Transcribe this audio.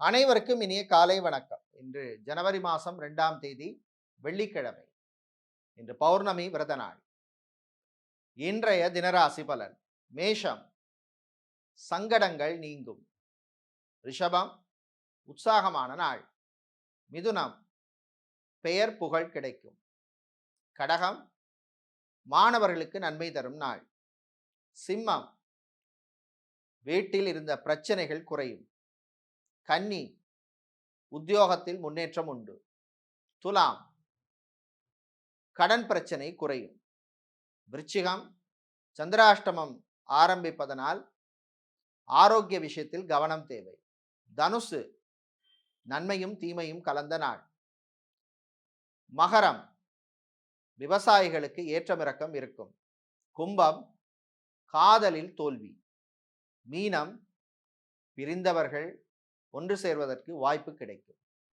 அனைவருக்கும் இனிய காலை வணக்கம். இன்று ஜனவரி மாதம் 2ஆம் தேதி வெள்ளிக்கிழமை. இன்று பௌர்ணமி விரத நாள். இன்றைய தினராசி பலன். மேஷம், சங்கடங்கள் நீங்கும். ரிஷபம், உற்சாகமான நாள். மிதுனம், பெயர் புகழ் கிடைக்கும். கடகம், மாணவர்களுக்கு நன்மை தரும் நாள். சிம்மம், வீட்டில் இருந்த பிரச்சனைகள் குறையும். கன்னி, உத்தியோகத்தில் முன்னேற்றம் உண்டு. துலாம், கடன் பிரச்சனை குறையும். விருச்சிகம், சந்திராஷ்டமம் ஆரம்பிப்பதனால் ஆரோக்கிய விஷயத்தில் கவனம் தேவை. தனுசு, நன்மையும் தீமையும் கலந்த நாள். மகரம், விவசாயிகளுக்கு ஏற்றமிறக்கம் இருக்கும். கும்பம், காதலில் தோல்வி. மீனம், பிரிந்தவர்கள் ஒன்று சேர்வதற்கு வாய்ப்பு கிடைக்கும்.